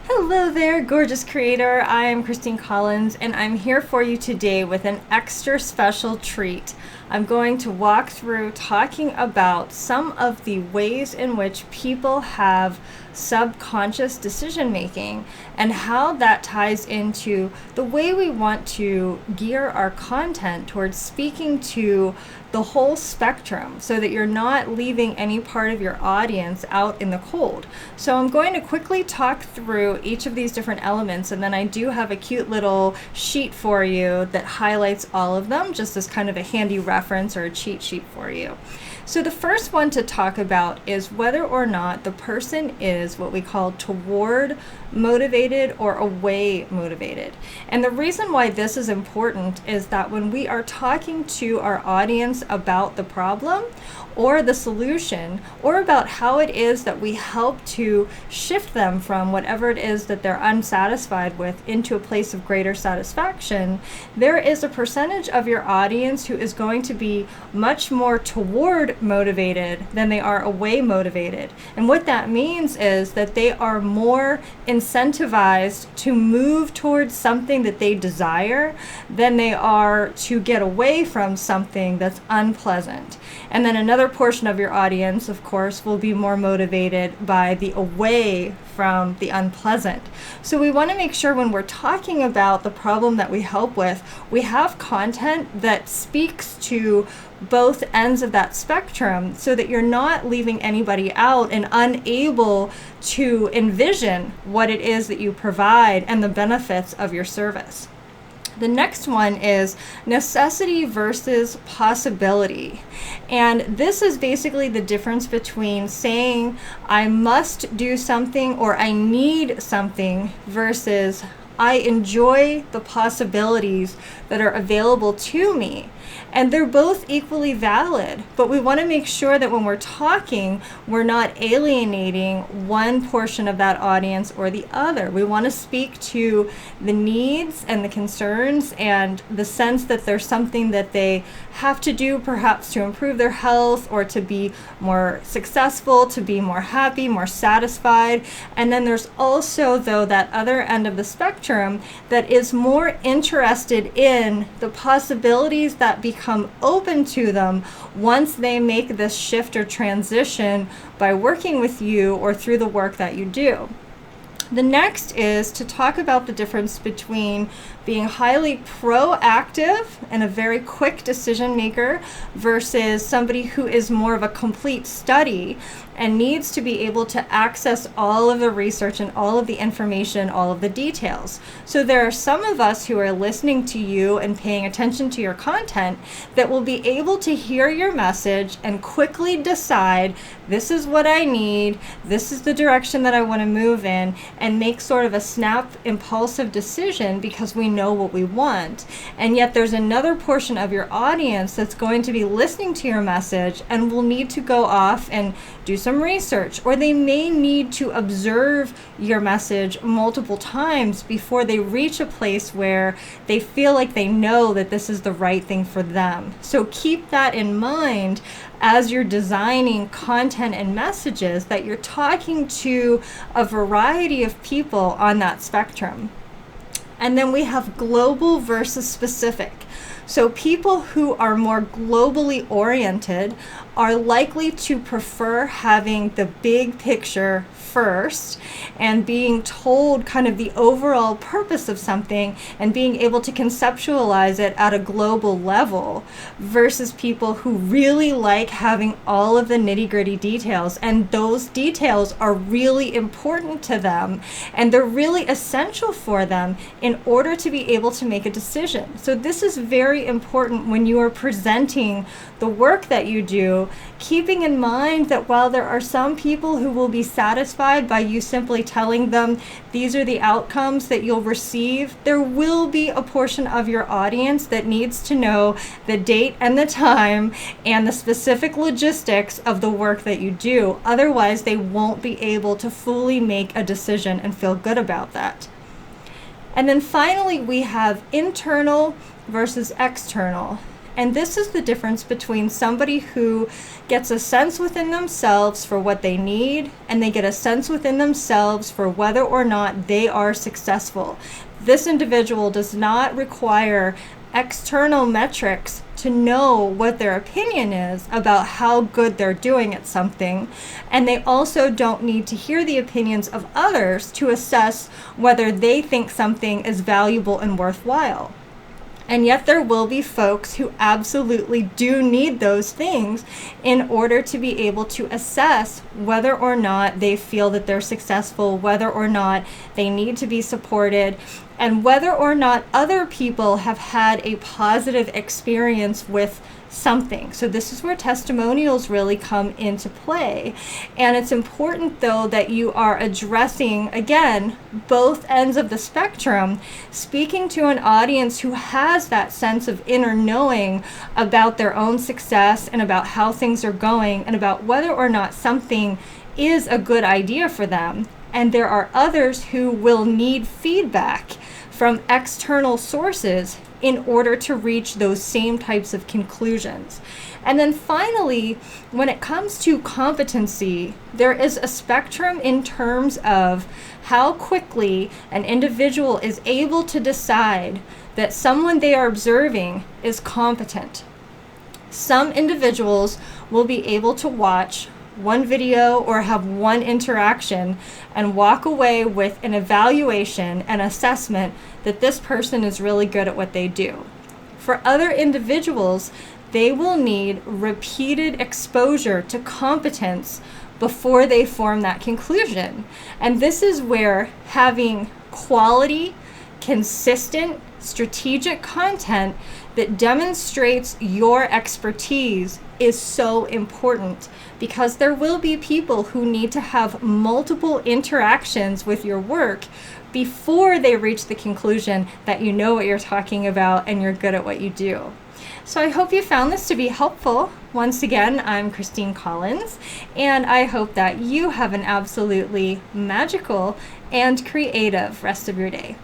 Hello there, gorgeous creator. I am Christine Collins, and I'm here for you today with an extra special treat. I'm going to walk through talking about some of the ways in which people have subconscious decision making and how that ties into the way we want to gear our content towards speaking to the whole spectrum so that you're not leaving any part of your audience out in the cold. So I'm going to quickly talk through each of these different elements, and then I do have a cute little sheet for you that highlights all of them, just as kind of a handy reference or a cheat sheet for you. So the first one to talk about is whether or not the person is what we call toward motivated or away motivated. And the reason why this is important is that when we are talking to our audience about the problem or the solution, or about how it is that we help to shift them from whatever it is that they're unsatisfied with into a place of greater satisfaction, there is a percentage of your audience who is going to be much more toward motivated than they are away motivated. And what that means is that they are more incentivized to move towards something that they desire than they are to get away from something that's unpleasant. And then another portion of your audience, of course, will be more motivated by the away from the unpleasant. So we want to make sure when we're talking about the problem that we help with, we have content that speaks to both ends of that spectrum so that you're not leaving anybody out and unable to envision what it is that you provide and the benefits of your service. The next one is necessity versus possibility. And this is basically the difference between saying I must do something or I need something versus I enjoy the possibilities that are available to me. And they're both equally valid, but we want to make sure that when we're talking, we're not alienating one portion of that audience or the other. We want to speak to the needs and the concerns and the sense that there's something that they have to do perhaps to improve their health or to be more successful, to be more happy, more satisfied. And then there's also, though, that other end of the spectrum that is more interested in the possibilities that become open to them once they make this shift or transition by working with you or through the work that you do. The next is to talk about the difference between being highly proactive and a very quick decision maker versus somebody who is more of a complete study and needs to be able to access all of the research and all of the information, all of the details. So there are some of us who are listening to you and paying attention to your content that will be able to hear your message and quickly decide, this is what I need, this is the direction that I want to move in, and make sort of a snap, impulsive decision because we know what we want. And yet there's another portion of your audience that's going to be listening to your message and will need to go off and do some research, or they may need to observe your message multiple times before they reach a place where they feel like they know that this is the right thing for them. So keep that in mind as you're designing content and messages, that you're talking to a variety of people on that spectrum. And then we have global versus specific. So people who are more globally oriented are likely to prefer having the big picture first and being told kind of the overall purpose of something and being able to conceptualize it at a global level versus people who really like having all of the nitty-gritty details, and those details are really important to them and they're really essential for them in order to be able to make a decision. So this is very important when you are presenting the work that you do, keeping in mind that while there are some people who will be satisfied by you simply telling them these are the outcomes that you'll receive, there will be a portion of your audience that needs to know the date and the time and the specific logistics of the work that you do. Otherwise, they won't be able to fully make a decision and feel good about that. And then finally, we have internal versus external. And this is the difference between somebody who gets a sense within themselves for what they need, and they get a sense within themselves for whether or not they are successful. This individual does not require external metrics to know what their opinion is about how good they're doing at something, and they also don't need to hear the opinions of others to assess whether they think something is valuable and worthwhile. And yet there will be folks who absolutely do need those things in order to be able to assess whether or not they feel that they're successful, whether or not they need to be supported, and whether or not other people have had a positive experience with something. So this is where testimonials really come into play. And it's important, though, that you are addressing, again, both ends of the spectrum, speaking to an audience who has that sense of inner knowing about their own success and about how things are going and about whether or not something is a good idea for them. And there are others who will need feedback from external sources in order to reach those same types of conclusions. And then finally, when it comes to competency, there is a spectrum in terms of how quickly an individual is able to decide that someone they are observing is competent. Some individuals will be able to watch one video or have one interaction and walk away with an evaluation and assessment that this person is really good at what they do. For other individuals, they will need repeated exposure to competence before they form that conclusion. And this is where having quality, consistent, strategic content that demonstrates your expertise is so important, because there will be people who need to have multiple interactions with your work before they reach the conclusion that you know what you're talking about and you're good at what you do. So I hope you found this to be helpful. Once again, I'm Christine Collins, and I hope that you have an absolutely magical and creative rest of your day.